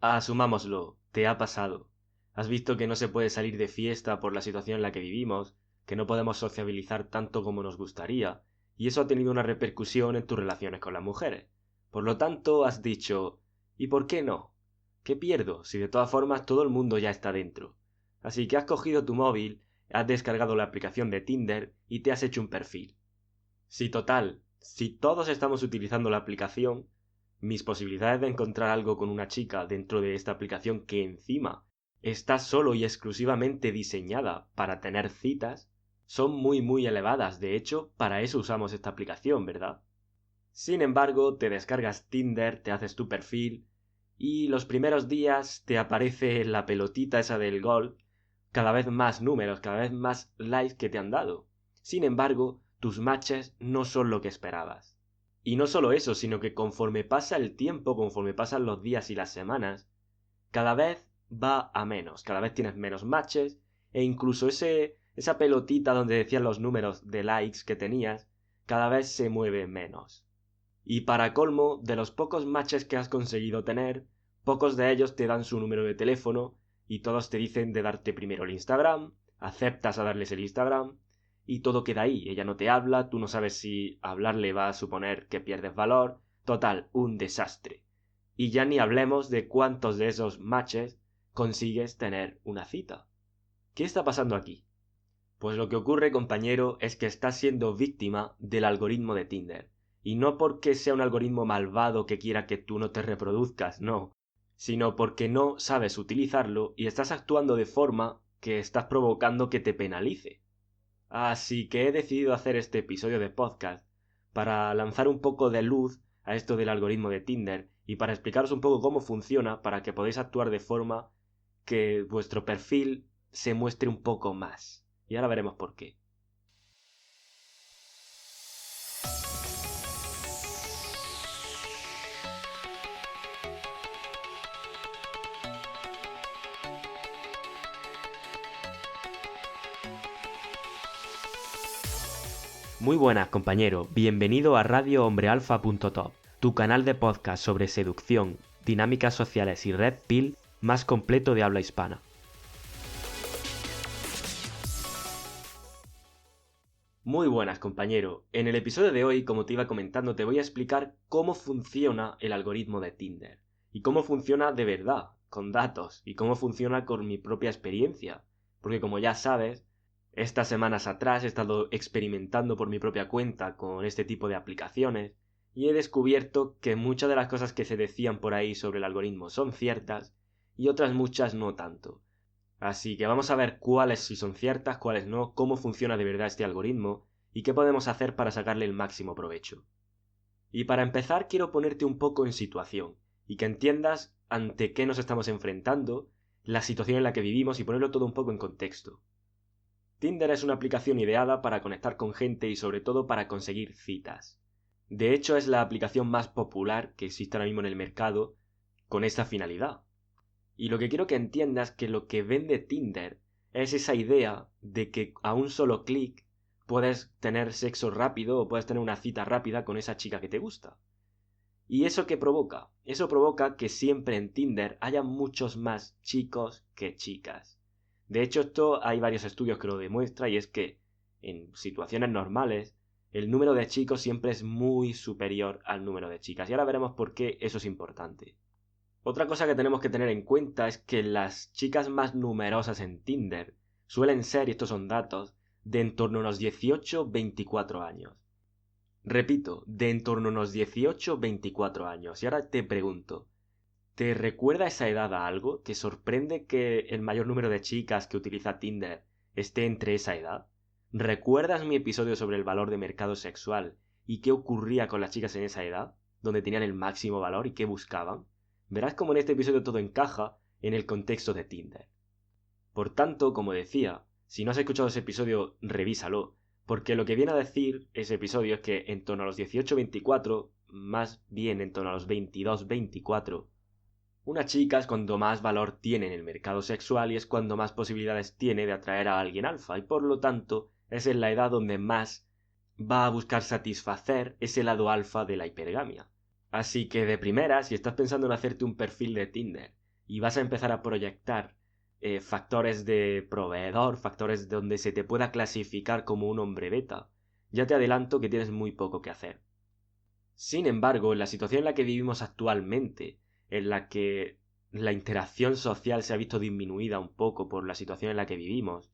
Asumámoslo, te ha pasado. Has visto que no se puede salir de fiesta por la situación en la que vivimos, que no podemos sociabilizar tanto como nos gustaría, y eso ha tenido una repercusión en tus relaciones con las mujeres. Por lo tanto, has dicho, ¿y por qué no? ¿Qué pierdo si de todas formas todo el mundo ya está dentro? Así que has cogido tu móvil, has descargado la aplicación de Tinder y te has hecho un perfil. Si total, si todos estamos utilizando la aplicación, mis posibilidades de encontrar algo con una chica dentro de esta aplicación que encima está solo y exclusivamente diseñada para tener citas, son muy elevadas. De hecho, para eso usamos esta aplicación, ¿verdad? Sin embargo, te descargas Tinder, te haces tu perfil y los primeros días te aparece la pelotita esa del gol, cada vez más números, cada vez más likes que te han dado. Sin embargo, tus matches no son lo que esperabas. Y no solo eso, sino que conforme pasa el tiempo, conforme pasan los días y las semanas, cada vez va a menos, cada vez tienes menos matches e incluso esa pelotita donde decían los números de likes que tenías, cada vez se mueve menos. Y para colmo, de los pocos matches que has conseguido tener, pocos de ellos te dan su número de teléfono y todos te dicen de darte primero el Instagram, aceptas a darles el Instagram y todo queda ahí. Ella no te habla, tú no sabes si hablarle va a suponer que pierdes valor. Total, un desastre. Y ya ni hablemos de cuántos de esos matches consigues tener una cita. ¿Qué está pasando aquí? Pues lo que ocurre, compañero, es que estás siendo víctima del algoritmo de Tinder. Y no porque sea un algoritmo malvado que quiera que tú no te reproduzcas, no, sino porque no sabes utilizarlo y estás actuando de forma que estás provocando que te penalice. Así que he decidido hacer este episodio de podcast para lanzar un poco de luz a esto del algoritmo de Tinder y para explicaros un poco cómo funciona para que podáis actuar de forma que vuestro perfil se muestre un poco más. Y ahora veremos por qué. Muy buenas, compañero. Bienvenido a radiohombrealfa.top, tu canal de podcast sobre seducción, dinámicas sociales y red pill más completo de habla hispana. Muy buenas, compañero. En el episodio de hoy, como te iba comentando, te voy a explicar cómo funciona el algoritmo de Tinder. Y cómo funciona de verdad, con datos, y cómo funciona con mi propia experiencia. Porque como ya sabes, estas semanas atrás he estado experimentando por mi propia cuenta con este tipo de aplicaciones y he descubierto que muchas de las cosas que se decían por ahí sobre el algoritmo son ciertas y otras muchas no tanto. Así que vamos a ver cuáles sí son ciertas, cuáles no, cómo funciona de verdad este algoritmo y qué podemos hacer para sacarle el máximo provecho. Y para empezar quiero ponerte un poco en situación y que entiendas ante qué nos estamos enfrentando, la situación en la que vivimos y ponerlo todo un poco en contexto. Tinder es una aplicación ideada para conectar con gente y sobre todo para conseguir citas. De hecho es la aplicación más popular que existe ahora mismo en el mercado con esta finalidad. Y lo que quiero que entiendas es que lo que vende Tinder es esa idea de que a un solo clic puedes tener sexo rápido o puedes tener una cita rápida con esa chica que te gusta. ¿Y eso qué provoca? Eso provoca que siempre en Tinder haya muchos más chicos que chicas. De hecho, esto hay varios estudios que lo demuestran y es que en situaciones normales el número de chicos siempre es muy superior al número de chicas. Y ahora veremos por qué eso es importante. Otra cosa que tenemos que tener en cuenta es que las chicas más numerosas en Tinder suelen ser, y estos son datos, de en torno a unos 18-24 años. Repito, de en torno a unos 18-24 años. Y ahora te pregunto, ¿te recuerda esa edad a algo? ¿Te sorprende que el mayor número de chicas que utiliza Tinder esté entre esa edad? ¿Recuerdas mi episodio sobre el valor de mercado sexual y qué ocurría con las chicas en esa edad, donde tenían el máximo valor y qué buscaban? Verás cómo en este episodio todo encaja en el contexto de Tinder. Por tanto, como decía, si no has escuchado ese episodio, revísalo, porque lo que viene a decir ese episodio es que en torno a los 18-24, más bien en torno a los 22-24, una chica es cuando más valor tiene en el mercado sexual y es cuando más posibilidades tiene de atraer a alguien alfa, y por lo tanto es en la edad donde más va a buscar satisfacer ese lado alfa de la hipergamia. Así que de primera, si estás pensando en hacerte un perfil de Tinder y vas a empezar a proyectar factores de proveedor, factores donde se te pueda clasificar como un hombre beta, ya te adelanto que tienes muy poco que hacer. Sin embargo, en la situación en la que vivimos actualmente, en la que la interacción social se ha visto disminuida un poco por la situación en la que vivimos,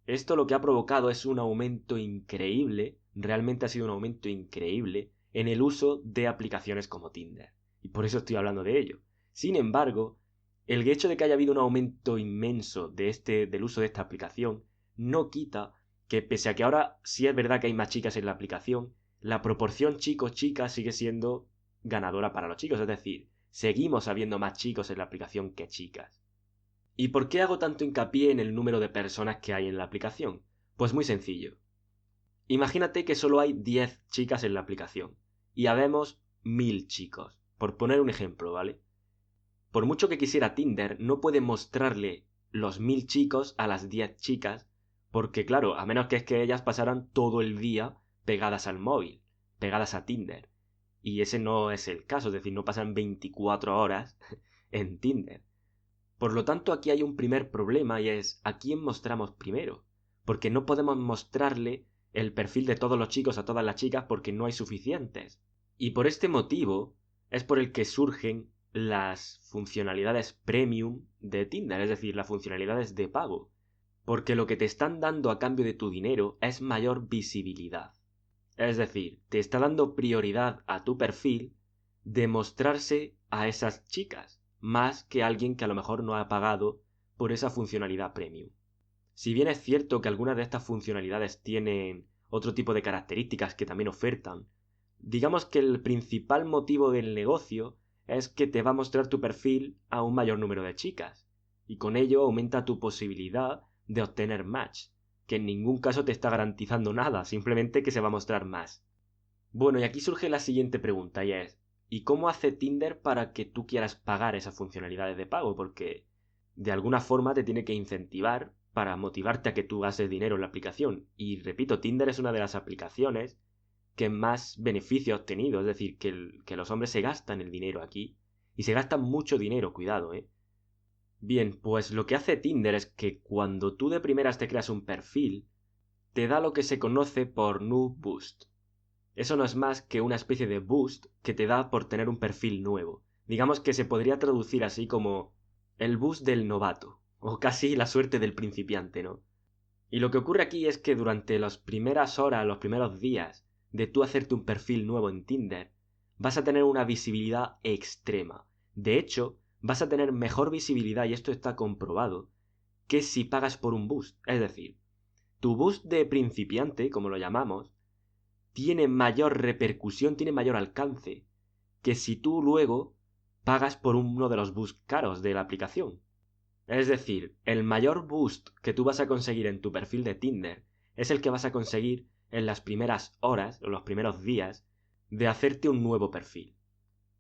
esto lo que ha provocado es un aumento increíble, realmente ha sido un aumento increíble, en el uso de aplicaciones como Tinder. Y por eso estoy hablando de ello. Sin embargo, el hecho de que haya habido un aumento inmenso del uso de esta aplicación no quita que, pese a que ahora sí es verdad que hay más chicas en la aplicación, la proporción chicos-chicas sigue siendo ganadora para los chicos. Es decir, seguimos habiendo más chicos en la aplicación que chicas. ¿Y por qué hago tanto hincapié en el número de personas que hay en la aplicación? Pues muy sencillo. Imagínate que solo hay 10 chicas en la aplicación y habemos 1000 chicos. Por poner un ejemplo, ¿vale? Por mucho que quisiera Tinder, no puede mostrarle los 1000 chicos a las 10 chicas, porque claro, a menos que es que ellas pasaran todo el día pegadas al móvil, pegadas a Tinder. Y ese no es el caso, es decir, no pasan 24 horas en Tinder. Por lo tanto, aquí hay un primer problema y es ¿a quién mostramos primero? Porque no podemos mostrarle el perfil de todos los chicos a todas las chicas porque no hay suficientes. Y por este motivo es por el que surgen las funcionalidades premium de Tinder, es decir, las funcionalidades de pago. Porque lo que te están dando a cambio de tu dinero es mayor visibilidad. Es decir, te está dando prioridad a tu perfil de mostrarse a esas chicas, más que alguien que a lo mejor no ha pagado por esa funcionalidad premium. Si bien es cierto que algunas de estas funcionalidades tienen otro tipo de características que también ofertan, digamos que el principal motivo del negocio es que te va a mostrar tu perfil a un mayor número de chicas, y con ello aumenta tu posibilidad de obtener match, que en ningún caso te está garantizando nada, simplemente que se va a mostrar más. Bueno, y aquí surge la siguiente pregunta, y es, ¿y cómo hace Tinder para que tú quieras pagar esas funcionalidades de pago? Porque de alguna forma te tiene que incentivar para motivarte a que tú gastes dinero en la aplicación. Y repito, Tinder es una de las aplicaciones que más beneficio ha obtenido, es decir, que los hombres se gastan el dinero aquí, y se gastan mucho dinero, cuidado, ¿eh? Bien, pues lo que hace Tinder es que cuando tú de primeras te creas un perfil, te da lo que se conoce por New Boost. Eso no es más que una especie de boost que te da por tener un perfil nuevo. Digamos que se podría traducir así como el boost del novato, o casi la suerte del principiante, ¿no? Y lo que ocurre aquí es que durante las primeras horas, los primeros días de tú hacerte un perfil nuevo en Tinder, vas a tener una visibilidad extrema. De hecho, vas a tener mejor visibilidad, y esto está comprobado, que si pagas por un boost. Es decir, tu boost de principiante, como lo llamamos, tiene mayor repercusión, tiene mayor alcance que si tú luego pagas por uno de los boosts caros de la aplicación. Es decir, el mayor boost que tú vas a conseguir en tu perfil de Tinder es el que vas a conseguir en las primeras horas o los primeros días de hacerte un nuevo perfil.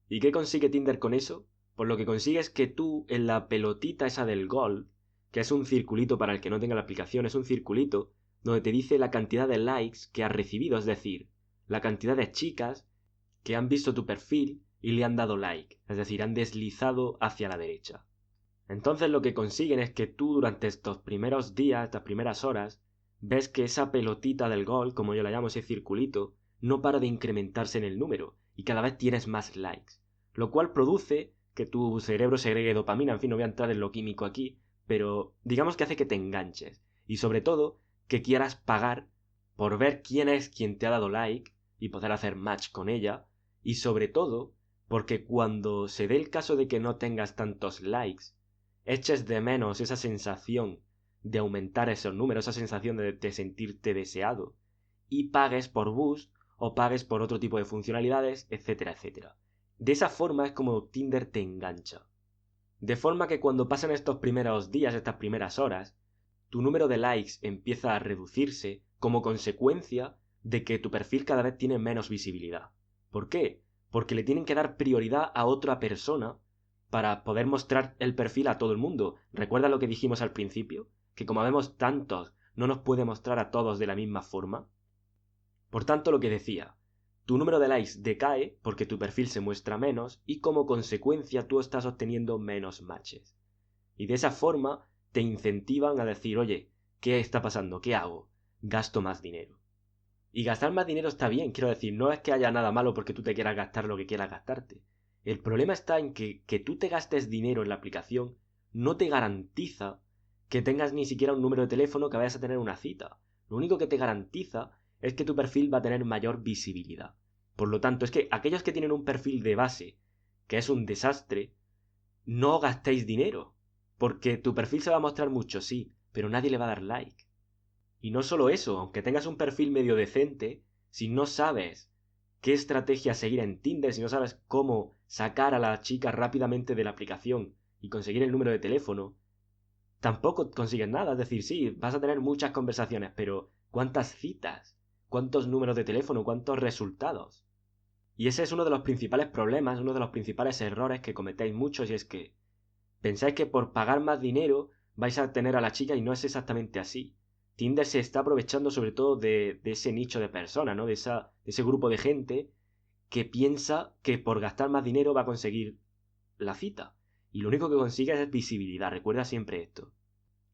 ¿Y qué consigue Tinder con eso? Pues lo que consigue es que tú en la pelotita esa del Gold, que es un circulito para el que no tenga la aplicación, es un circulito donde te dice la cantidad de likes que has recibido, es decir, la cantidad de chicas que han visto tu perfil y le han dado like, es decir, han deslizado hacia la derecha. Entonces lo que consiguen es que tú durante estos primeros días, estas primeras horas, ves que esa pelotita del Gold, como yo la llamo, ese circulito, no para de incrementarse en el número y cada vez tienes más likes, lo cual produce que tu cerebro segregue dopamina, en fin, no voy a entrar en lo químico aquí, pero digamos que hace que te enganches y sobre todo que quieras pagar por ver quién es quien te ha dado like y poder hacer match con ella, y sobre todo porque cuando se dé el caso de que no tengas tantos likes, eches de menos esa sensación de aumentar esos números, esa sensación de sentirte deseado, y pagues por boost o pagues por otro tipo de funcionalidades, etcétera, etcétera. De esa forma es como Tinder te engancha. De forma que cuando pasan estos primeros días, estas primeras horas, tu número de likes empieza a reducirse como consecuencia de que tu perfil cada vez tiene menos visibilidad. ¿Por qué? Porque le tienen que dar prioridad a otra persona para poder mostrar el perfil a todo el mundo. ¿Recuerda lo que dijimos al principio? Que como vemos tantos, no nos puede mostrar a todos de la misma forma. Por tanto, lo que decía, tu número de likes decae porque tu perfil se muestra menos y como consecuencia tú estás obteniendo menos matches. Y de esa forma te incentivan a decir, oye, ¿qué está pasando? ¿Qué hago? Gasto más dinero. Y gastar más dinero está bien, quiero decir, no es que haya nada malo porque tú te quieras gastar lo que quieras gastarte. El problema está en que tú te gastes dinero en la aplicación no te garantiza que tengas ni siquiera un número de teléfono, que vayas a tener una cita. Lo único que te garantiza es que tu perfil va a tener mayor visibilidad. Por lo tanto, es que aquellos que tienen un perfil de base que es un desastre, no gastéis dinero. Porque tu perfil se va a mostrar mucho, sí, pero nadie le va a dar like. Y no solo eso, aunque tengas un perfil medio decente, si no sabes qué estrategia seguir en Tinder, si no sabes cómo sacar a la chica rápidamente de la aplicación y conseguir el número de teléfono, tampoco consigues nada. Es decir, sí, vas a tener muchas conversaciones, pero ¿cuántas citas? ¿Cuántos números de teléfono? ¿Cuántos resultados? Y ese es uno de los principales problemas, uno de los principales errores que cometéis muchos, y es que pensáis que por pagar más dinero vais a tener a la chica y no es exactamente así. Tinder se está aprovechando sobre todo de ese nicho de personas, ¿no? De ese grupo de gente que piensa que por gastar más dinero va a conseguir la cita. Y lo único que consigue es visibilidad, recuerda siempre esto.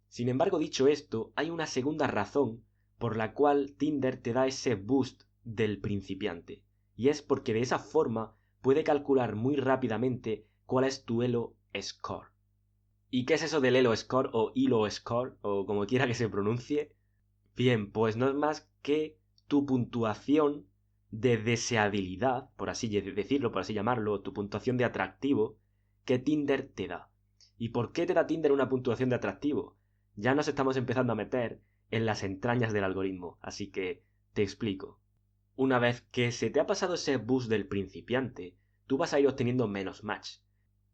Sin embargo, dicho esto, hay una segunda razón por la cual Tinder te da ese boost del principiante. Y es porque de esa forma puede calcular muy rápidamente cuál es tu Elo Score. ¿Y qué es eso del Elo Score o Elo Score o como quiera que se pronuncie? Bien, pues no es más que tu puntuación de deseabilidad, por así decirlo, por así llamarlo, tu puntuación de atractivo que Tinder te da. ¿Y por qué te da Tinder una puntuación de atractivo? Ya nos estamos empezando a meter en las entrañas del algoritmo, así que te explico. Una vez que se te ha pasado ese boost del principiante, tú vas a ir obteniendo menos match.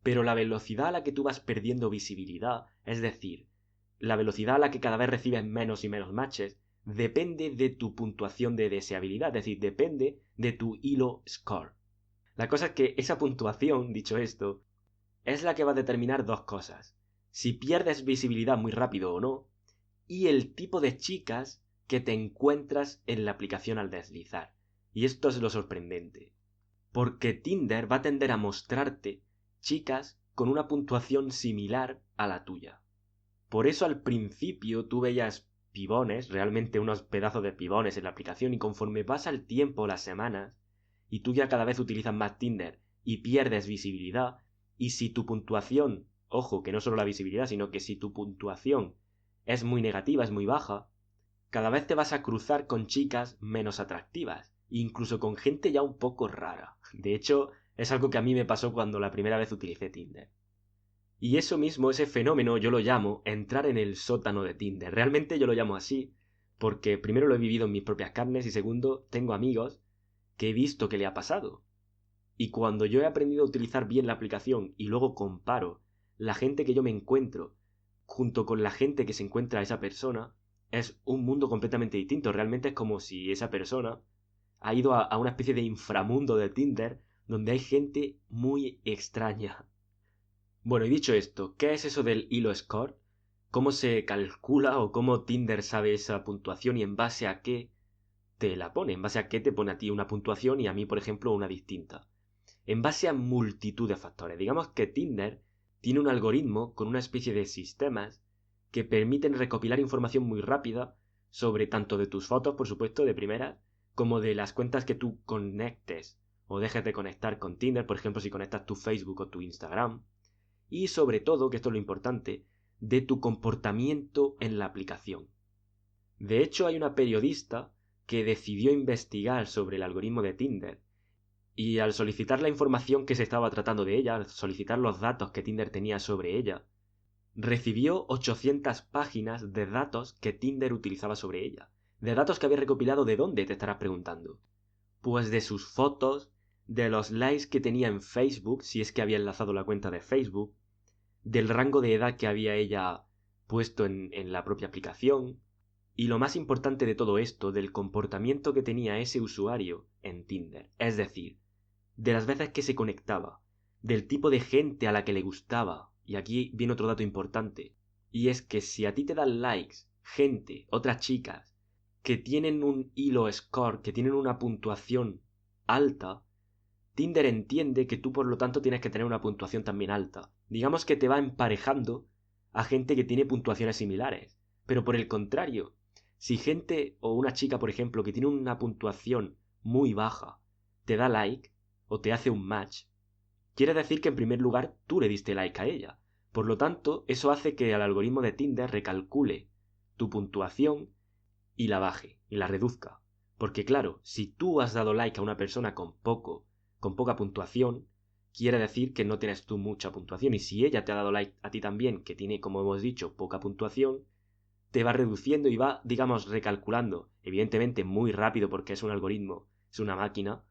Pero la velocidad a la que tú vas perdiendo visibilidad, es decir, la velocidad a la que cada vez recibes menos y menos matches, depende de tu puntuación de deseabilidad, es decir, depende de tu Elo Score. La cosa es que esa puntuación, dicho esto, es la que va a determinar dos cosas: si pierdes visibilidad muy rápido o no, y el tipo de chicas que te encuentras en la aplicación al deslizar. Y esto es lo sorprendente, porque Tinder va a tender a mostrarte chicas con una puntuación similar a la tuya. Por eso al principio tú veías pibones, realmente unos pedazos de pibones en la aplicación, y conforme pasa el tiempo, las semanas, y tú ya cada vez utilizas más Tinder y pierdes visibilidad, y si tu puntuación, ojo, que no solo la visibilidad, sino que si tu puntuación es muy negativa, es muy baja, cada vez te vas a cruzar con chicas menos atractivas, incluso con gente ya un poco rara. De hecho, es algo que a mí me pasó cuando la primera vez utilicé Tinder. Y eso mismo, ese fenómeno, yo lo llamo entrar en el sótano de Tinder. Realmente yo lo llamo así porque primero lo he vivido en mis propias carnes y segundo, tengo amigos que he visto que le ha pasado. Y cuando yo he aprendido a utilizar bien la aplicación y luego comparo la gente que yo me encuentro junto con la gente que se encuentra a esa persona, es un mundo completamente distinto. Realmente es como si esa persona ha ido a una especie de inframundo de Tinder donde hay gente muy extraña. Bueno, y dicho esto, ¿qué es eso del Elo Score? ¿Cómo se calcula o cómo Tinder sabe esa puntuación y en base a qué te la pone? ¿En base a qué te pone a ti una puntuación y a mí, por ejemplo, una distinta? En base a multitud de factores. Digamos que Tinder tiene un algoritmo con una especie de sistemas que permiten recopilar información muy rápida sobre tanto de tus fotos, por supuesto, de primera, como de las cuentas que tú conectes o dejes de conectar con Tinder, por ejemplo, si conectas tu Facebook o tu Instagram, y sobre todo, que esto es lo importante, de tu comportamiento en la aplicación. De hecho, hay una periodista que decidió investigar sobre el algoritmo de Tinder y al solicitar la información que se estaba tratando de ella, al solicitar los datos que Tinder tenía sobre ella, recibió 800 páginas de datos que Tinder utilizaba sobre ella. De datos que había recopilado, ¿de dónde?, te estarás preguntando. Pues de sus fotos, de los likes que tenía en Facebook, si es que había enlazado la cuenta de Facebook, del rango de edad que había ella puesto en la propia aplicación, y lo más importante de todo esto, del comportamiento que tenía ese usuario en Tinder. Es decir, de las veces que se conectaba, del tipo de gente a la que le gustaba. Y aquí viene otro dato importante, y es que si a ti te dan likes gente, otras chicas, que tienen un Elo Score, que tienen una puntuación alta, Tinder entiende que tú por lo tanto tienes que tener una puntuación también alta. Digamos que te va emparejando a gente que tiene puntuaciones similares. Pero por el contrario, si gente o una chica, por ejemplo, que tiene una puntuación muy baja, te da like o te hace un match, quiere decir que en primer lugar tú le diste like a ella. Por lo tanto, eso hace que el algoritmo de Tinder recalcule tu puntuación y la baje, y la reduzca. Porque claro, si tú has dado like a una persona con poca puntuación, quiere decir que no tienes tú mucha puntuación. Y si ella te ha dado like a ti también, que tiene, como hemos dicho, poca puntuación, te va reduciendo y va, digamos, recalculando. Evidentemente muy rápido porque es un algoritmo, es una máquina.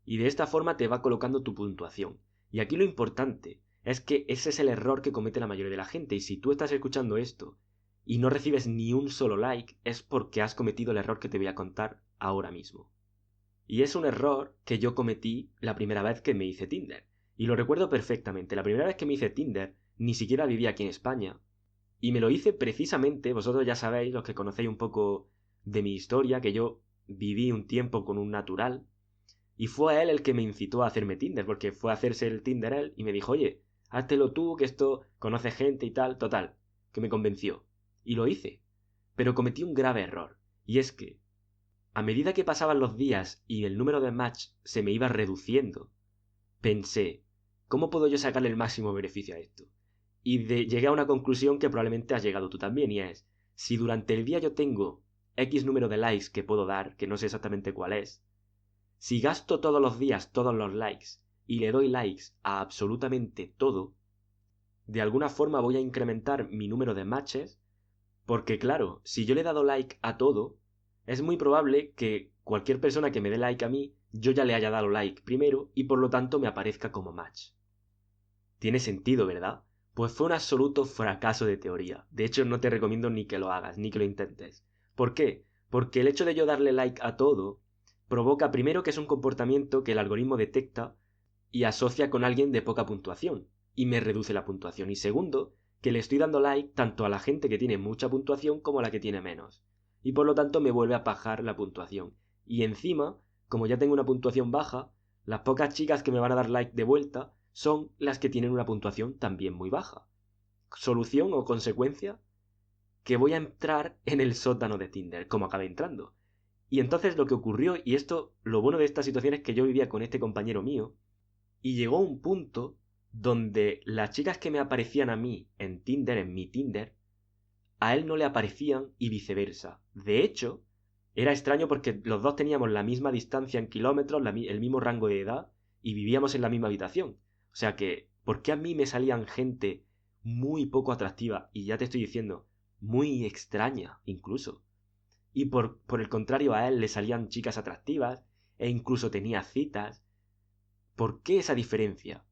Y de esta forma te va colocando tu puntuación. Y aquí lo importante es que ese es el error que comete la mayoría de la gente. Y si tú estás escuchando esto y no recibes ni un solo like, es porque has cometido el error que te voy a contar ahora mismo. Y es un error que yo cometí la primera vez que me hice Tinder. Y lo recuerdo perfectamente. La primera vez que me hice Tinder, ni siquiera vivía aquí en España. Y me lo hice precisamente, vosotros ya sabéis, los que conocéis un poco de mi historia, que yo viví un tiempo con un natural. Y fue él el que me incitó a hacerme Tinder, porque fue a hacerse el Tinder él y me dijo, oye, háztelo tú, que esto conoce gente y tal, total, que me convenció. Y lo hice. Pero cometí un grave error. Y es que, a medida que pasaban los días y el número de match se me iba reduciendo, pensé, ¿cómo puedo yo sacarle el máximo beneficio a esto? Y llegué a una conclusión que probablemente has llegado tú también, y es, si durante el día yo tengo X número de likes que puedo dar, que no sé exactamente cuál es, si gasto todos los días todos los likes y le doy likes a absolutamente todo, de alguna forma voy a incrementar mi número de matches, porque claro, si yo le he dado like a todo, es muy probable que cualquier persona que me dé like a mí, yo ya le haya dado like primero y por lo tanto me aparezca como match. Tiene sentido, ¿verdad? Pues fue un absoluto fracaso de teoría. De hecho, no te recomiendo ni que lo hagas, ni que lo intentes. ¿Por qué? Porque el hecho de yo darle like a todo provoca primero que es un comportamiento que el algoritmo detecta y asocia con alguien de poca puntuación y me reduce la puntuación. Y segundo, que le estoy dando like tanto a la gente que tiene mucha puntuación como a la que tiene menos. Y por lo tanto me vuelve a bajar la puntuación. Y encima, como ya tengo una puntuación baja, las pocas chicas que me van a dar like de vuelta son las que tienen una puntuación también muy baja. Solución o consecuencia, que voy a entrar en el sótano de Tinder, como acabé entrando. Y entonces lo que ocurrió, y esto, lo bueno de esta situación es que yo vivía con este compañero mío, y llegó un punto donde las chicas que me aparecían a mí en Tinder, en mi Tinder, a él no le aparecían y viceversa. De hecho, era extraño porque los dos teníamos la misma distancia en kilómetros, el mismo rango de edad y vivíamos en la misma habitación. O sea que, ¿por qué a mí me salían gente muy poco atractiva? Y ya te estoy diciendo, muy extraña incluso. Y por el contrario a él le salían chicas atractivas e incluso tenía citas. ¿Por qué esa diferencia?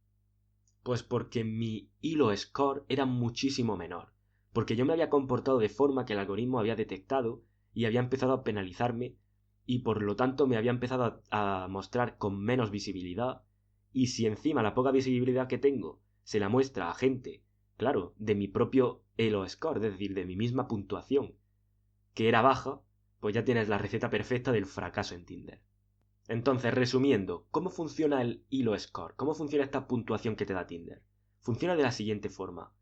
Pues porque mi hilo score era muchísimo menor, porque yo me había comportado de forma que el algoritmo había detectado y había empezado a penalizarme y por lo tanto me había empezado a mostrar con menos visibilidad y si encima la poca visibilidad que tengo se la muestra a gente, claro, de mi propio elo score, es decir, de mi misma puntuación, que era baja, pues ya tienes la receta perfecta del fracaso en Tinder. Entonces, resumiendo, ¿cómo funciona el hilo score? ¿Cómo funciona esta puntuación que te da Tinder? Funciona de la siguiente forma.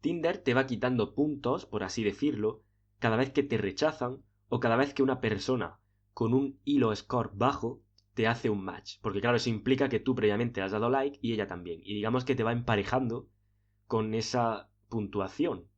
Tinder te va quitando puntos, por así decirlo, cada vez que te rechazan o cada vez que una persona con un hilo score bajo te hace un match. Porque claro, eso implica que tú previamente has dado like y ella también. Y digamos que te va emparejando con esa puntuación.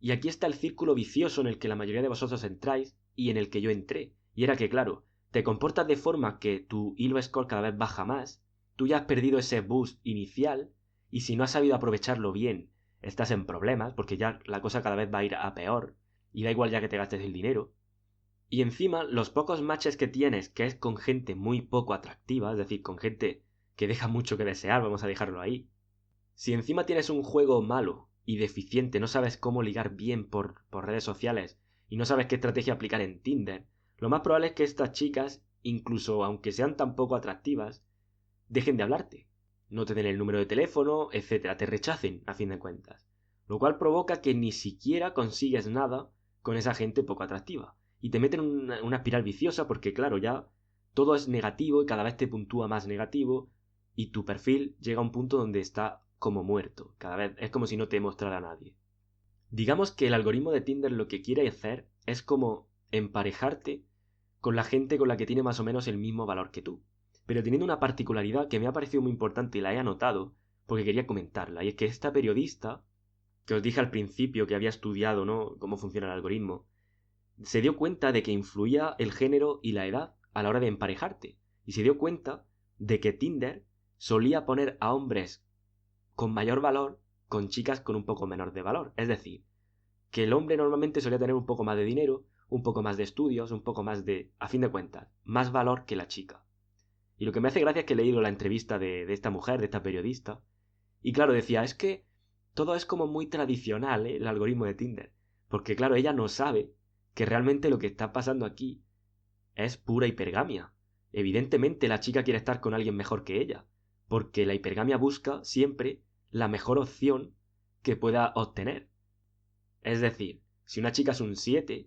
Y aquí está el círculo vicioso en el que la mayoría de vosotros entráis y en el que yo entré. Y era que, claro, te comportas de forma que tu hilo score cada vez baja más, tú ya has perdido ese boost inicial y si no has sabido aprovecharlo bien, estás en problemas porque ya la cosa cada vez va a ir a peor y da igual ya que te gastes el dinero. Y encima, los pocos matches que tienes, que es con gente muy poco atractiva, es decir, con gente que deja mucho que desear, vamos a dejarlo ahí. Si encima tienes un juego malo y deficiente, no sabes cómo ligar bien por redes sociales y no sabes qué estrategia aplicar en Tinder, lo más probable es que estas chicas, incluso aunque sean tan poco atractivas, dejen de hablarte, no te den el número de teléfono, etcétera, te rechacen a fin de cuentas, lo cual provoca que ni siquiera consigues nada con esa gente poco atractiva y te meten en una espiral viciosa porque claro, ya todo es negativo y cada vez te puntúa más negativo y tu perfil llega a un punto donde está como muerto. Cada vez es como si no te mostrara a nadie. Digamos que el algoritmo de Tinder lo que quiere hacer es como emparejarte con la gente con la que tiene más o menos el mismo valor que tú. Pero teniendo una particularidad que me ha parecido muy importante y la he anotado porque quería comentarla, y es que esta periodista, que os dije al principio que había estudiado, ¿no?, cómo funciona el algoritmo, se dio cuenta de que influía el género y la edad a la hora de emparejarte. Y se dio cuenta de que Tinder solía poner a hombres con mayor valor con chicas con un poco menor de valor. Es decir, que el hombre normalmente solía tener un poco más de dinero, un poco más de estudios, un poco más de, a fin de cuentas, más valor que la chica. Y lo que me hace gracia es que he leído la entrevista de esta mujer, de esta periodista, y claro, decía, es que todo es como muy tradicional, ¿eh?, el algoritmo de Tinder. Porque claro, ella no sabe que realmente lo que está pasando aquí es pura hipergamia. Evidentemente la chica quiere estar con alguien mejor que ella, porque la hipergamia busca siempre la mejor opción que pueda obtener. Es decir, si una chica es un 7,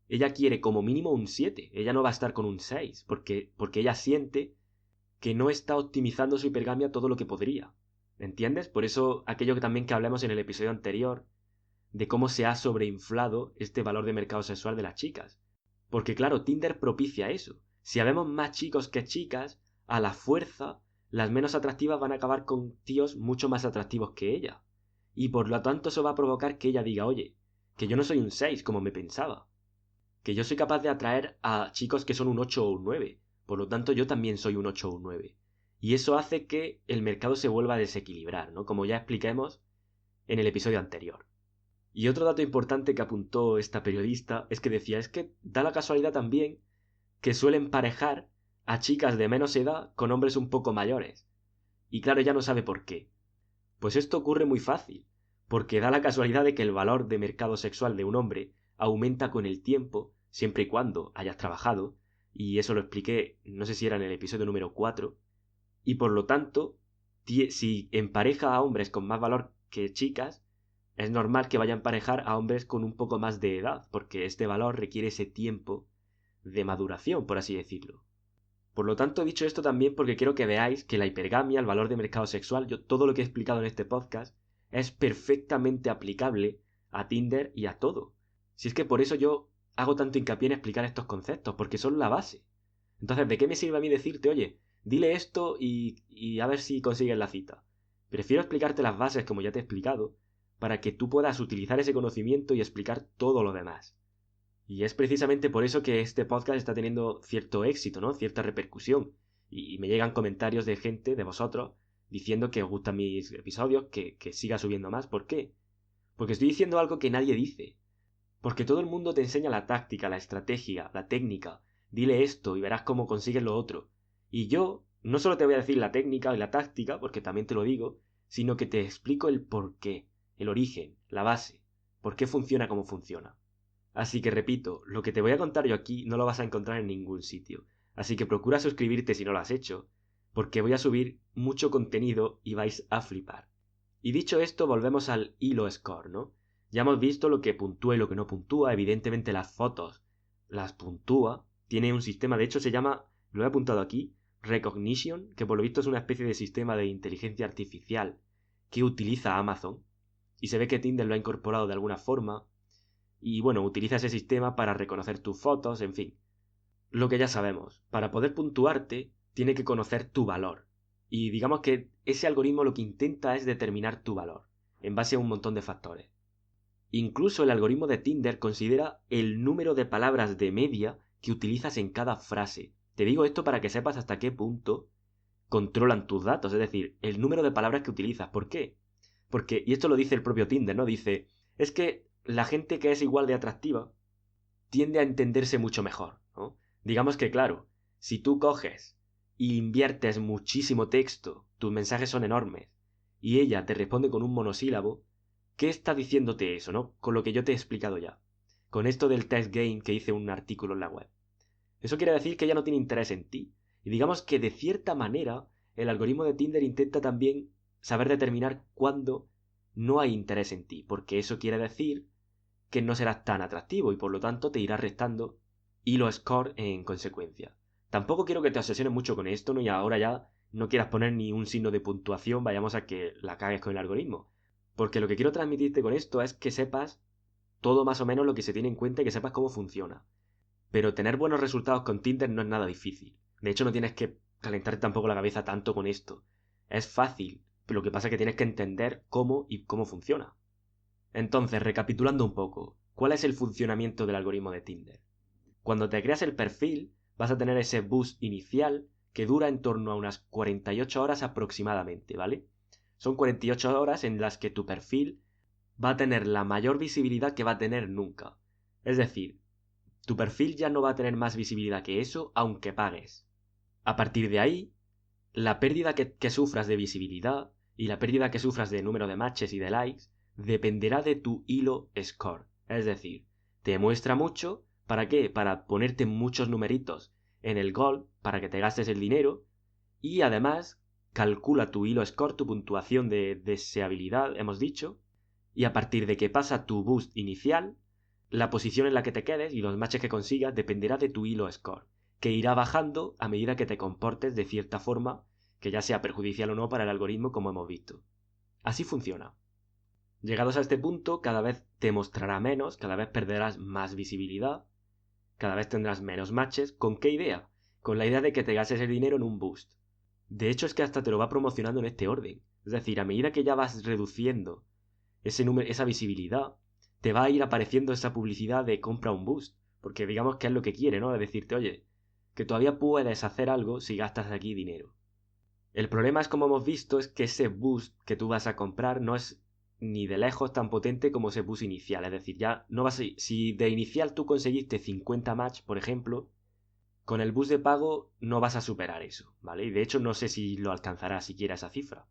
ella quiere como mínimo un 7. Ella no va a estar con un 6, porque ella siente que no está optimizando su hipergamia todo lo que podría. ¿Entiendes? Por eso aquello que también que hablamos en el episodio anterior, de cómo se ha sobreinflado este valor de mercado sexual de las chicas. Porque claro, Tinder propicia eso. Si habemos más chicos que chicas, a la fuerza, las menos atractivas van a acabar con tíos mucho más atractivos que ella. Y por lo tanto eso va a provocar que ella diga, oye, que yo no soy un 6 como me pensaba. Que yo soy capaz de atraer a chicos que son un 8 o un 9. Por lo tanto yo también soy un 8 o un 9. Y eso hace que el mercado se vuelva a desequilibrar, ¿no?, como ya expliquemos en el episodio anterior. Y otro dato importante que apuntó esta periodista es que decía, es que da la casualidad también que suelen parejar a chicas de menos edad con hombres un poco mayores. Y claro, ella no sabe por qué. Pues esto ocurre muy fácil, porque da la casualidad de que el valor de mercado sexual de un hombre aumenta con el tiempo, siempre y cuando hayas trabajado, y eso lo expliqué, no sé si era en el episodio número 4, y por lo tanto, si empareja a hombres con más valor que chicas, es normal que vaya a emparejar a hombres con un poco más de edad, porque este valor requiere ese tiempo de maduración, por así decirlo. Por lo tanto, he dicho esto también porque quiero que veáis que la hipergamia, el valor de mercado sexual, yo todo lo que he explicado en este podcast, es perfectamente aplicable a Tinder y a todo. Si es que por eso yo hago tanto hincapié en explicar estos conceptos, porque son la base. Entonces, ¿de qué me sirve a mí decirte, oye, dile esto y a ver si consigues la cita? Prefiero explicarte las bases como ya te he explicado, para que tú puedas utilizar ese conocimiento y explicar todo lo demás. Y es precisamente por eso que este podcast está teniendo cierto éxito, ¿no?, cierta repercusión. Y me llegan comentarios de gente, de vosotros, diciendo que os gustan mis episodios, que siga subiendo más. ¿Por qué? Porque estoy diciendo algo que nadie dice. Porque todo el mundo te enseña la táctica, la estrategia, la técnica. Dile esto y verás cómo consigues lo otro. Y yo no solo te voy a decir la técnica y la táctica, porque también te lo digo, sino que te explico el porqué, el origen, la base, por qué funciona como funciona. Así que repito, lo que te voy a contar yo aquí no lo vas a encontrar en ningún sitio. Así que procura suscribirte si no lo has hecho, porque voy a subir mucho contenido y vais a flipar. Y dicho esto, volvemos al hilo score, ¿no? Ya hemos visto lo que puntúa y lo que no puntúa. Evidentemente las fotos las puntúa. Tiene un sistema, de hecho se llama, lo he apuntado aquí, Recognition, que por lo visto es una especie de sistema de inteligencia artificial que utiliza Amazon. Y se ve que Tinder lo ha incorporado de alguna forma. Y bueno, utiliza ese sistema para reconocer tus fotos, en fin. Lo que ya sabemos, para poder puntuarte, tiene que conocer tu valor. Y digamos que ese algoritmo lo que intenta es determinar tu valor, en base a un montón de factores. Incluso el algoritmo de Tinder considera el número de palabras de media que utilizas en cada frase. Te digo esto para que sepas hasta qué punto controlan tus datos, es decir, el número de palabras que utilizas. ¿Por qué? Porque, y esto lo dice el propio Tinder, ¿no? Dice, es que la gente que es igual de atractiva tiende a entenderse mucho mejor, ¿no? Digamos que, claro, si tú coges y inviertes muchísimo texto, tus mensajes son enormes, y ella te responde con un monosílabo, ¿qué está diciéndote eso, no? Con lo que yo te he explicado ya. Con esto del text game que hice un artículo en la web. Eso quiere decir que ella no tiene interés en ti. Y digamos que de cierta manera el algoritmo de Tinder intenta también saber determinar cuándo no hay interés en ti, porque eso quiere decir que no serás tan atractivo y por lo tanto te irá restando hilo score en consecuencia. Tampoco quiero que te obsesiones mucho con esto, ¿no? Y ahora ya no quieras poner ni un signo de puntuación, vayamos a que la cagues con el algoritmo. Porque lo que quiero transmitirte con esto es que sepas todo más o menos lo que se tiene en cuenta y que sepas cómo funciona. Pero tener buenos resultados con Tinder no es nada difícil. De hecho, no tienes que calentarte tampoco la cabeza tanto con esto. Es fácil, pero lo que pasa es que tienes que entender cómo y cómo funciona. Entonces, recapitulando un poco, ¿cuál es el funcionamiento del algoritmo de Tinder? Cuando te creas el perfil, vas a tener ese boost inicial que dura en torno a unas 48 horas aproximadamente, ¿vale? Son 48 horas en las que tu perfil va a tener la mayor visibilidad que va a tener nunca. Es decir, tu perfil ya no va a tener más visibilidad que eso aunque pagues. A partir de ahí, la pérdida que sufras de visibilidad y la pérdida que sufras de número de matches y de likes dependerá de tu hilo score. Es decir, te muestra mucho, ¿para qué? Para ponerte muchos numeritos en el gold para que te gastes el dinero y además calcula tu hilo score, tu puntuación de deseabilidad, hemos dicho, y a partir de que pasa tu boost inicial, la posición en la que te quedes y los matches que consigas dependerá de tu hilo score, que irá bajando a medida que te comportes de cierta forma que ya sea perjudicial o no para el algoritmo como hemos visto. Así funciona. Llegados a este punto, cada vez te mostrará menos, cada vez perderás más visibilidad, cada vez tendrás menos matches. ¿Con qué idea? Con la idea de que te gastes el dinero en un boost. De hecho, es que hasta te lo va promocionando en este orden. Es decir, a medida que ya vas reduciendo ese número, esa visibilidad, te va a ir apareciendo esa publicidad de compra un boost. Porque digamos que es lo que quiere, ¿no? De decirte, oye, que todavía puedes hacer algo si gastas aquí dinero. El problema es, como hemos visto, es que ese boost que tú vas a comprar no es ni de lejos tan potente como ese boost inicial. Es decir, ya no vas a... Si de inicial tú conseguiste 50 match, por ejemplo, con el boost de pago no vas a superar eso, ¿vale? Y de hecho no sé si lo alcanzarás siquiera esa cifra.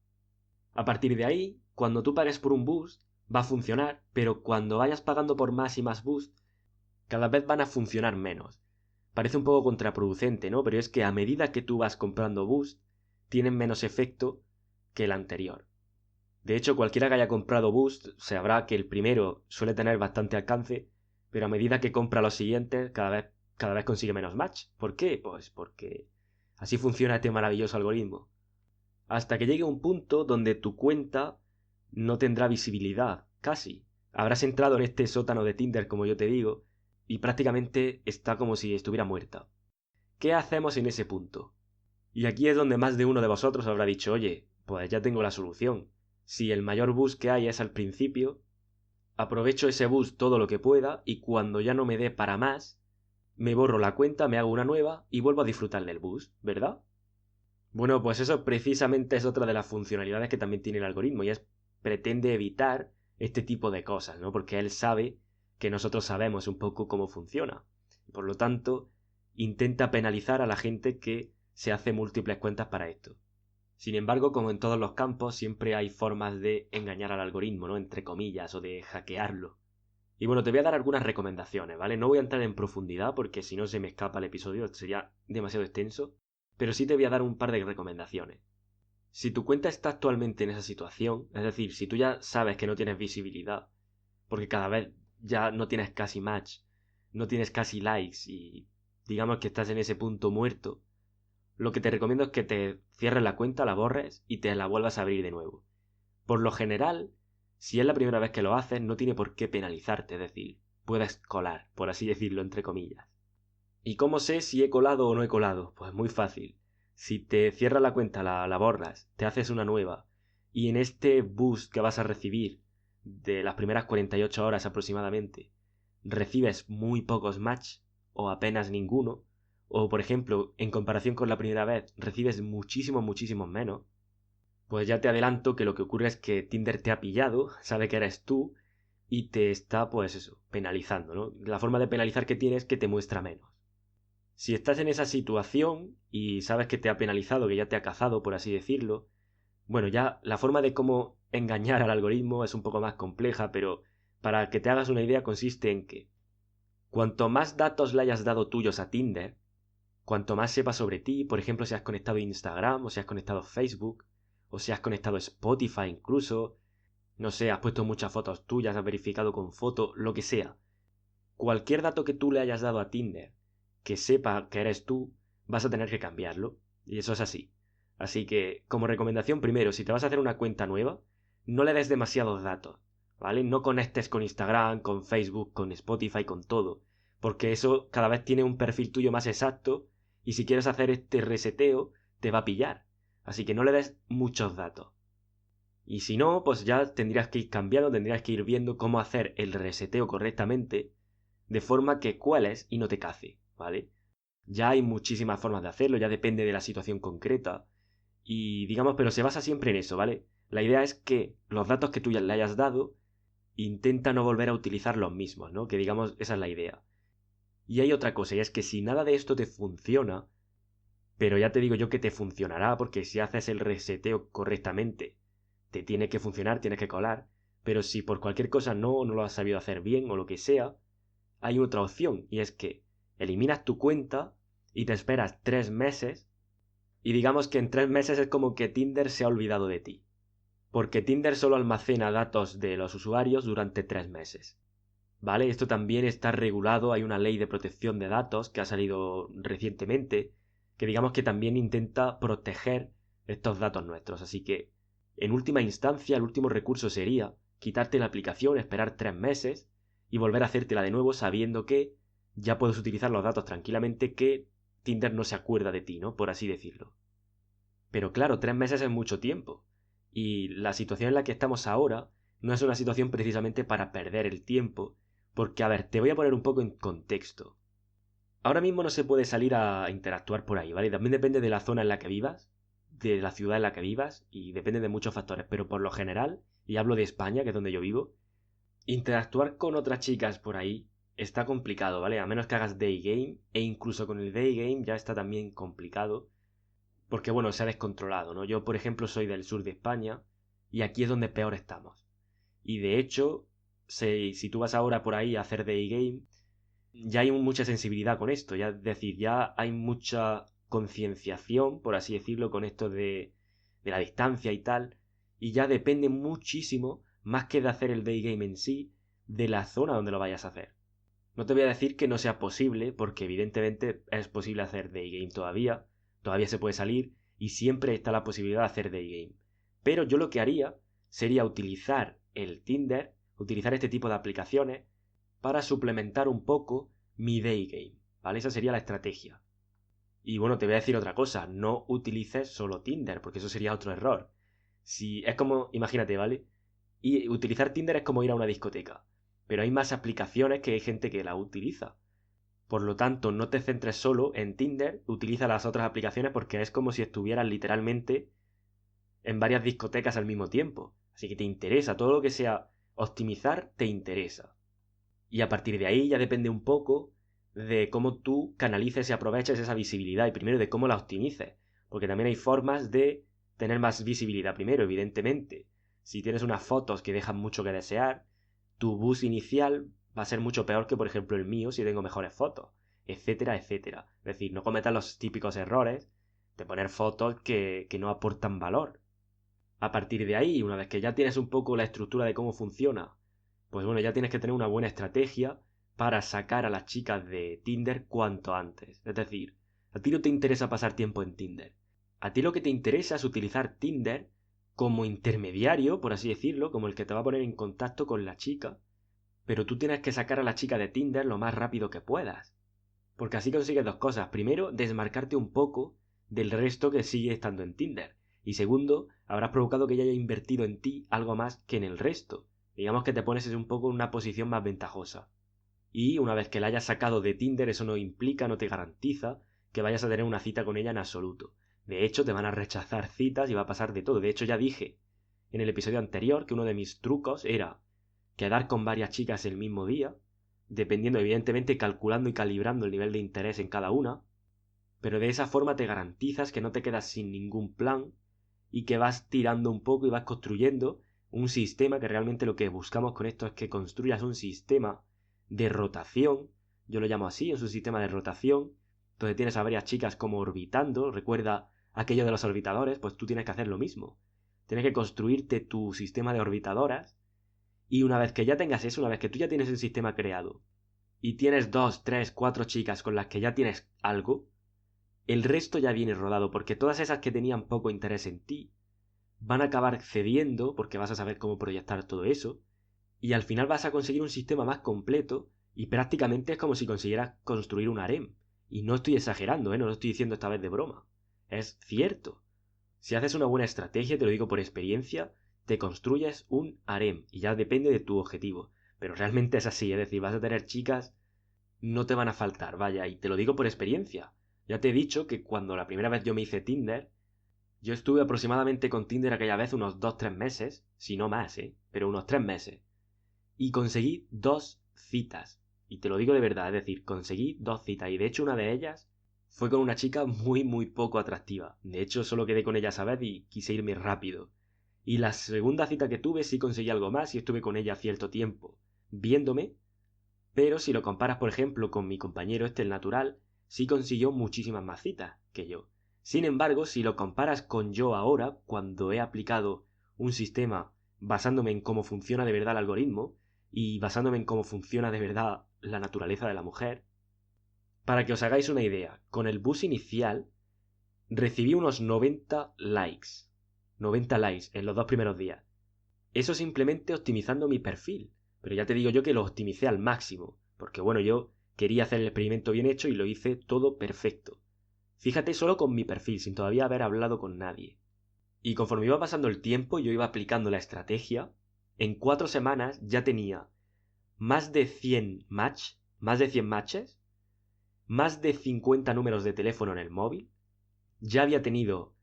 A partir de ahí, cuando tú pagues por un boost, va a funcionar, pero cuando vayas pagando por más y más boost, cada vez van a funcionar menos. Parece un poco contraproducente, ¿no? Pero es que a medida que tú vas comprando boost, tienen menos efecto que el anterior. De hecho, cualquiera que haya comprado boost sabrá que el primero suele tener bastante alcance, pero a medida que compra los siguientes, cada vez consigue menos match. ¿Por qué? Pues porque así funciona este maravilloso algoritmo. Hasta que llegue un punto donde tu cuenta no tendrá visibilidad, casi. Habrás entrado en este sótano de Tinder, como yo te digo, y prácticamente está como si estuviera muerta. ¿Qué hacemos en ese punto? Y aquí es donde más de uno de vosotros habrá dicho, oye, pues ya tengo la solución. Si el mayor boost que hay es al principio, aprovecho ese boost todo lo que pueda y cuando ya no me dé para más, me borro la cuenta, me hago una nueva y vuelvo a disfrutar del boost, ¿verdad? Bueno, pues eso precisamente es otra de las funcionalidades que también tiene el algoritmo y es pretende evitar este tipo de cosas, ¿no? Porque él sabe que nosotros sabemos un poco cómo funciona. Por lo tanto, intenta penalizar a la gente que se hace múltiples cuentas para esto. Sin embargo, como en todos los campos, siempre hay formas de engañar al algoritmo, ¿no? Entre comillas, o de hackearlo. Y bueno, te voy a dar algunas recomendaciones, ¿vale? No voy a entrar en profundidad porque si no se me escapa el episodio, sería demasiado extenso, pero sí te voy a dar un par de recomendaciones. Si tu cuenta está actualmente en esa situación, es decir, si tú ya sabes que no tienes visibilidad, porque cada vez ya no tienes casi match, no tienes casi likes y digamos que estás en ese punto muerto, lo que te recomiendo es que te cierres la cuenta, la borres y te la vuelvas a abrir de nuevo. Por lo general, si es la primera vez que lo haces, no tiene por qué penalizarte, es decir, puedes colar, por así decirlo, entre comillas. ¿Y cómo sé si he colado o no he colado? Pues muy fácil. Si te cierras la cuenta, la borras, te haces una nueva, y en este boost que vas a recibir de las primeras 48 horas aproximadamente, recibes muy pocos match o apenas ninguno, o por ejemplo, en comparación con la primera vez, recibes muchísimos menos, pues ya te adelanto que lo que ocurre es que Tinder te ha pillado, sabe que eres tú y te está, pues eso, penalizando, ¿no? La forma de penalizar que tiene es que te muestra menos. Si estás en esa situación y sabes que te ha penalizado, que ya te ha cazado, por así decirlo, bueno, ya la forma de cómo engañar al algoritmo es un poco más compleja, pero para que te hagas una idea consiste en que cuanto más datos le hayas dado tuyos a Tinder, cuanto más sepa sobre ti, por ejemplo, si has conectado Instagram, o si has conectado Facebook, o si has conectado Spotify incluso, no sé, has puesto muchas fotos tuyas, has verificado con foto, lo que sea. Cualquier dato que tú le hayas dado a Tinder que sepa que eres tú, vas a tener que cambiarlo. Y eso es así. Así que, como recomendación, primero, si te vas a hacer una cuenta nueva, no le des demasiados datos, ¿vale? No conectes con Instagram, con Facebook, con Spotify, con todo, porque eso cada vez tiene un perfil tuyo más exacto y si quieres hacer este reseteo, te va a pillar. Así que no le des muchos datos. Y si no, pues ya tendrías que ir cambiando, tendrías que ir viendo cómo hacer el reseteo correctamente, de forma que cueles y no te cace, ¿vale? Ya hay muchísimas formas de hacerlo, ya depende de la situación concreta. Y digamos, pero se basa siempre en eso, ¿vale? La idea es que los datos que tú ya le hayas dado, intenta no volver a utilizar los mismos, ¿no? Que digamos, esa es la idea. Y hay otra cosa, y es que si nada de esto te funciona, pero ya te digo yo que te funcionará, porque si haces el reseteo correctamente, te tiene que funcionar, tienes que colar, pero si por cualquier cosa no lo has sabido hacer bien o lo que sea, hay otra opción, y es que eliminas tu cuenta y te esperas 3 meses, y digamos que en 3 meses es como que Tinder se ha olvidado de ti, porque Tinder solo almacena datos de los usuarios durante 3 meses. ¿Vale? Esto también está regulado, hay una ley de protección de datos que ha salido recientemente, que digamos que también intenta proteger estos datos nuestros. Así que, en última instancia, el último recurso sería quitarte la aplicación, esperar 3 meses y volver a hacértela de nuevo sabiendo que ya puedes utilizar los datos tranquilamente, que Tinder no se acuerda de ti, ¿no? Por así decirlo. Pero claro, 3 meses es mucho tiempo. Y la situación en la que estamos ahora no es una situación precisamente para perder el tiempo, porque, a ver, te voy a poner un poco en contexto. Ahora mismo no se puede salir a interactuar por ahí, ¿vale? También depende de la zona en la que vivas, de la ciudad en la que vivas, y depende de muchos factores, pero por lo general, y hablo de España, que es donde yo vivo, interactuar con otras chicas por ahí está complicado, ¿vale? A menos que hagas day game, e incluso con el day game ya está también complicado, porque bueno, se ha descontrolado, ¿no? Yo, por ejemplo, soy del sur de España y aquí es donde peor estamos. Y de hecho, si tú vas ahora por ahí a hacer day game, ya hay mucha sensibilidad con esto, ya, es decir, ya hay mucha concienciación, por así decirlo, con esto de la distancia y tal, y ya depende muchísimo, más que de hacer el day game en sí, de la zona donde lo vayas a hacer. No te voy a decir que no sea posible, porque evidentemente es posible hacer day game todavía, todavía se puede salir y siempre está la posibilidad de hacer day game. Pero yo lo que haría sería utilizar el Tinder, utilizar este tipo de aplicaciones para suplementar un poco mi day game, ¿vale? Esa sería la estrategia. Y bueno, te voy a decir otra cosa, no utilices solo Tinder, porque eso sería otro error. Si es como, imagínate, ¿vale? Y utilizar Tinder es como ir a una discoteca, pero hay más aplicaciones que hay gente que la utiliza. Por lo tanto, no te centres solo en Tinder, utiliza las otras aplicaciones porque es como si estuvieras literalmente en varias discotecas al mismo tiempo. Así que te interesa, todo lo que sea optimizar te interesa. Y a partir de ahí ya depende un poco de cómo tú canalices y aproveches esa visibilidad y primero de cómo la optimices. Porque también hay formas de tener más visibilidad primero, evidentemente. Si tienes unas fotos que dejan mucho que desear, tu bus inicial va a ser mucho peor que, por ejemplo, el mío si tengo mejores fotos, etcétera, etcétera. Es decir, no cometas los típicos errores de poner fotos que no aportan valor. A partir de ahí, una vez que ya tienes un poco la estructura de cómo funciona, pues bueno, ya tienes que tener una buena estrategia para sacar a las chicas de Tinder cuanto antes. Es decir, a ti no te interesa pasar tiempo en Tinder. A ti lo que te interesa es utilizar Tinder como intermediario, por así decirlo, como el que te va a poner en contacto con la chica, pero tú tienes que sacar a la chica de Tinder lo más rápido que puedas. Porque así consigues dos cosas. Primero, desmarcarte un poco del resto que sigue estando en Tinder. Y segundo, habrás provocado que ella haya invertido en ti algo más que en el resto. Digamos que te pones un poco en una posición más ventajosa. Y una vez que la hayas sacado de Tinder, eso no implica, no te garantiza que vayas a tener una cita con ella en absoluto. De hecho, te van a rechazar citas y va a pasar de todo. De hecho, ya dije en el episodio anterior que uno de mis trucos era quedar con varias chicas el mismo día, dependiendo, evidentemente, calculando y calibrando el nivel de interés en cada una, pero de esa forma te garantizas que no te quedas sin ningún plan y que vas tirando un poco y vas construyendo un sistema que realmente lo que buscamos con esto es que construyas un sistema de rotación, yo lo llamo así, es un sistema de rotación, donde tienes a varias chicas como orbitando, recuerda aquello de los orbitadores, pues tú tienes que hacer lo mismo. Tienes que construirte tu sistema de orbitadoras y una vez que ya tengas eso, una vez que tú ya tienes el sistema creado y tienes dos, tres, cuatro chicas con las que ya tienes algo, el resto ya viene rodado, porque todas esas que tenían poco interés en ti van a acabar cediendo, porque vas a saber cómo proyectar todo eso, y al final vas a conseguir un sistema más completo y prácticamente es como si consiguieras construir un harem. Y no estoy exagerando, no lo estoy diciendo esta vez de broma. Es cierto. Si haces una buena estrategia, te lo digo por experiencia, te construyes un harem y ya depende de tu objetivo. Pero realmente es así, es decir, vas a tener chicas, no te van a faltar, vaya, y te lo digo por experiencia. Ya te he dicho que cuando la primera vez yo me hice Tinder, yo estuve aproximadamente con Tinder aquella vez unos 2 o 3 meses, si no más, pero unos 3 meses. Y conseguí 2 citas. Y te lo digo de verdad, es decir, conseguí 2 citas. Y de hecho una de ellas fue con una chica muy muy poco atractiva. De hecho solo quedé con ella esa vez y quise irme rápido. Y la segunda cita que tuve sí conseguí algo más y estuve con ella cierto tiempo, viéndome. Pero si lo comparas, por ejemplo, con mi compañero el natural, sí consiguió muchísimas más citas que yo. Sin embargo, si lo comparas con yo ahora, cuando he aplicado un sistema basándome en cómo funciona de verdad el algoritmo y basándome en cómo funciona de verdad la naturaleza de la mujer, para que os hagáis una idea, con el bus inicial recibí unos 90 likes. 90 likes en los 2 primeros días. Eso simplemente optimizando mi perfil. Pero ya te digo yo que lo optimicé al máximo. Porque bueno, yo quería hacer el experimento bien hecho y lo hice todo perfecto. Fíjate solo con mi perfil, sin todavía haber hablado con nadie. Y conforme iba pasando el tiempo, yo iba aplicando la estrategia. En 4 semanas ya tenía más de 100 más de 100 matches, más de 50 números de teléfono en el móvil. Ya había tenido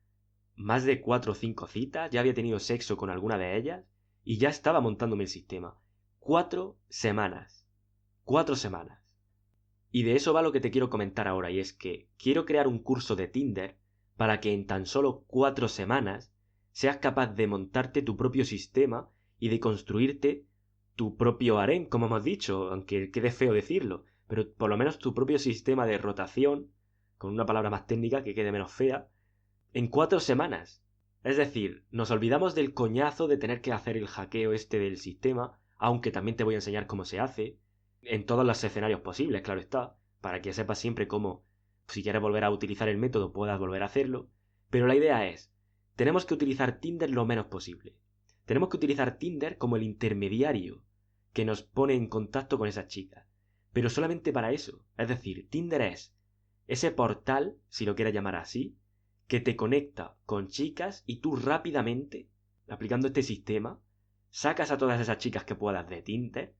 más de 4 o 5 citas, ya había tenido sexo con alguna de ellas y ya estaba montándome el sistema. 4 semanas. 4 semanas. Y de eso va lo que te quiero comentar ahora, y es que quiero crear un curso de Tinder para que en tan solo 4 semanas seas capaz de montarte tu propio sistema y de construirte tu propio harem, como hemos dicho, aunque quede feo decirlo, pero por lo menos tu propio sistema de rotación, con una palabra más técnica que quede menos fea, en 4 semanas. Es decir, nos olvidamos del coñazo de tener que hacer el hackeo este del sistema, aunque también te voy a enseñar cómo se hace, en todos los escenarios posibles, claro está, para que sepas siempre cómo, si quieres volver a utilizar el método, puedas volver a hacerlo. Pero la idea es, tenemos que utilizar Tinder lo menos posible. Tenemos que utilizar Tinder como el intermediario que nos pone en contacto con esas chicas. Pero solamente para eso. Es decir, Tinder es ese portal, si lo quieres llamar así, que te conecta con chicas y tú rápidamente, aplicando este sistema, sacas a todas esas chicas que puedas de Tinder,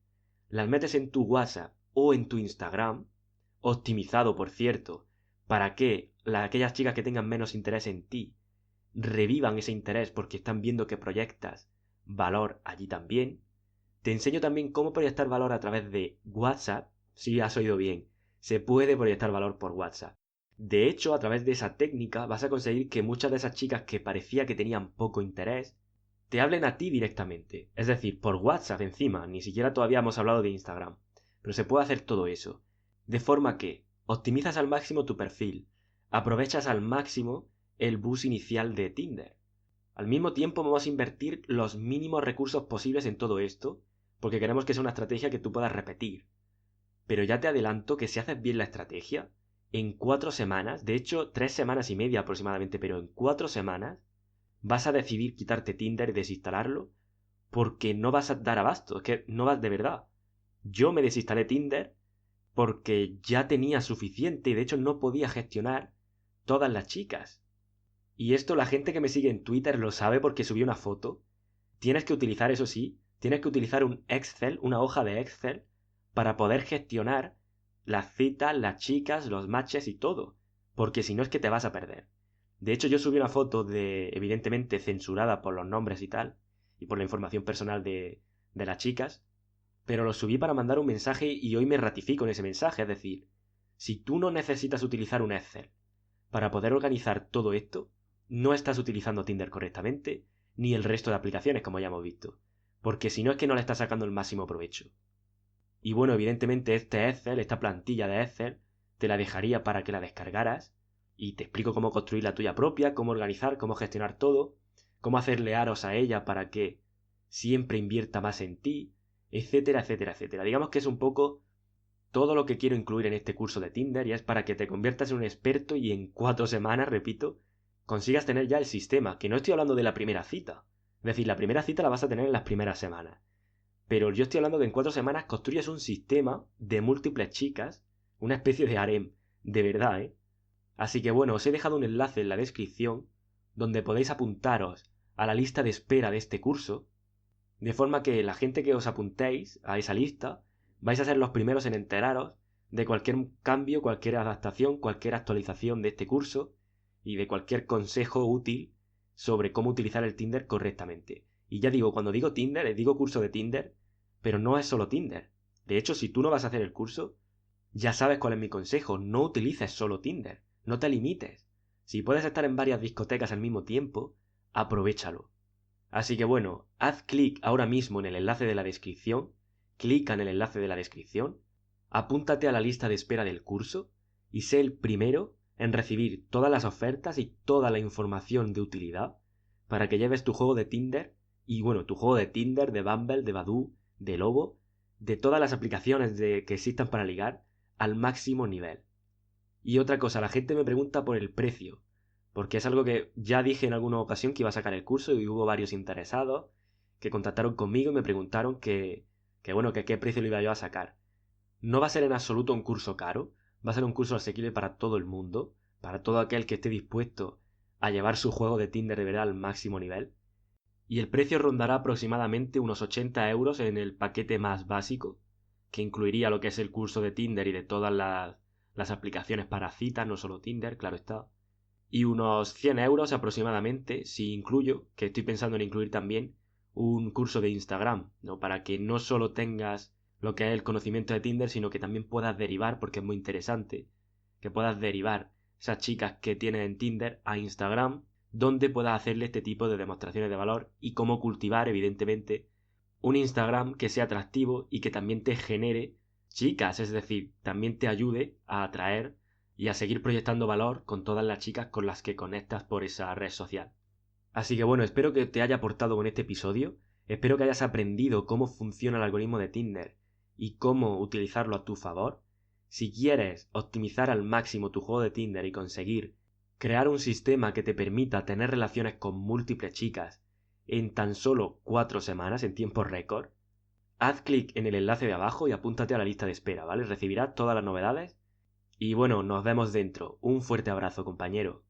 las metes en tu WhatsApp o en tu Instagram, optimizado por cierto, para que aquellas chicas que tengan menos interés en ti revivan ese interés porque están viendo que proyectas valor allí también. Te enseño también cómo proyectar valor a través de WhatsApp. Si has oído bien, se puede proyectar valor por WhatsApp. De hecho, a través de esa técnica vas a conseguir que muchas de esas chicas que parecía que tenían poco interés te hablen a ti directamente. Es decir, por WhatsApp encima, ni siquiera todavía hemos hablado de Instagram. Pero se puede hacer todo eso. De forma que optimizas al máximo tu perfil, aprovechas al máximo el bus inicial de Tinder. Al mismo tiempo vamos a invertir los mínimos recursos posibles en todo esto, porque queremos que sea una estrategia que tú puedas repetir. Pero ya te adelanto que si haces bien la estrategia, en 4 semanas, de hecho 3 semanas y media aproximadamente, pero en 4 semanas, vas a decidir quitarte Tinder y desinstalarlo porque no vas a dar abasto, es que no vas de verdad. Yo me desinstalé Tinder porque ya tenía suficiente y de hecho no podía gestionar todas las chicas. Y esto la gente que me sigue en Twitter lo sabe porque subí una foto. Tienes que utilizar, eso sí, tienes que utilizar un Excel, una hoja de Excel, para poder gestionar las citas, las chicas, los matches y todo. Porque si no es que te vas a perder. De hecho, yo subí una foto de, evidentemente, censurada por los nombres y tal, y por la información personal de las chicas, pero lo subí para mandar un mensaje y hoy me ratifico en ese mensaje. Es decir, si tú no necesitas utilizar un Excel para poder organizar todo esto, no estás utilizando Tinder correctamente, ni el resto de aplicaciones, como ya hemos visto. Porque si no es que no le estás sacando el máximo provecho. Y bueno, evidentemente este Excel, esta plantilla de Excel, te la dejaría para que la descargaras y te explico cómo construir la tuya propia, cómo organizar, cómo gestionar todo, cómo hacerle aros a ella para que siempre invierta más en ti, etcétera, etcétera, etcétera. Digamos que es un poco todo lo que quiero incluir en este curso de Tinder y es para que te conviertas en un experto y en 4 semanas, repito, consigas tener ya el sistema, que no estoy hablando de la primera cita. Es decir, la primera cita la vas a tener en las primeras semanas. Pero yo estoy hablando que en 4 semanas construyes un sistema de múltiples chicas, una especie de harem, de verdad, ¿eh? Así que bueno, os he dejado un enlace en la descripción donde podéis apuntaros a la lista de espera de este curso, de forma que la gente que os apuntéis a esa lista vais a ser los primeros en enteraros de cualquier cambio, cualquier adaptación, cualquier actualización de este curso y de cualquier consejo útil sobre cómo utilizar el Tinder correctamente. Y ya digo, cuando digo Tinder, digo curso de Tinder, pero no es solo Tinder. De hecho, si tú no vas a hacer el curso, ya sabes cuál es mi consejo, no utilices solo Tinder, no te limites. Si puedes estar en varias discotecas al mismo tiempo, aprovéchalo. Así que bueno, haz clic ahora mismo en el enlace de la descripción, clica en el enlace de la descripción, apúntate a la lista de espera del curso y sé el primero en recibir todas las ofertas y toda la información de utilidad para que lleves tu juego de Tinder y bueno, tu juego de Tinder, de Bumble, de Badoo, de Lobo, de todas las aplicaciones que existan para ligar al máximo nivel. Y otra cosa, la gente me pregunta por el precio, porque es algo que ya dije en alguna ocasión que iba a sacar el curso y hubo varios interesados que contactaron conmigo y me preguntaron bueno, que qué precio le iba yo a sacar. No va a ser en absoluto un curso caro, va a ser un curso asequible para todo el mundo, para todo aquel que esté dispuesto a llevar su juego de Tinder de verdad al máximo nivel. Y el precio rondará aproximadamente unos 80 euros en el paquete más básico, que incluiría lo que es el curso de Tinder y de todas las aplicaciones para citas, no solo Tinder, claro está. Y unos 100 euros aproximadamente si incluyo, que estoy pensando en incluir también, un curso de Instagram, ¿no? Para que no solo tengas lo que es el conocimiento de Tinder, sino que también puedas derivar, porque es muy interesante, que puedas derivar esas chicas que tienes en Tinder a Instagram, donde puedas hacerle este tipo de demostraciones de valor y cómo cultivar, evidentemente, un Instagram que sea atractivo y que también te genere chicas, es decir, también te ayude a atraer y a seguir proyectando valor con todas las chicas con las que conectas por esa red social. Así que bueno, espero que te haya aportado con este episodio, espero que hayas aprendido cómo funciona el algoritmo de Tinder y cómo utilizarlo a tu favor. Si quieres optimizar al máximo tu juego de Tinder y conseguir crear un sistema que te permita tener relaciones con múltiples chicas en tan solo 4 semanas, en tiempo récord, haz clic en el enlace de abajo y apúntate a la lista de espera, ¿vale? Recibirás todas las novedades. Y bueno, nos vemos dentro. Un fuerte abrazo, compañero.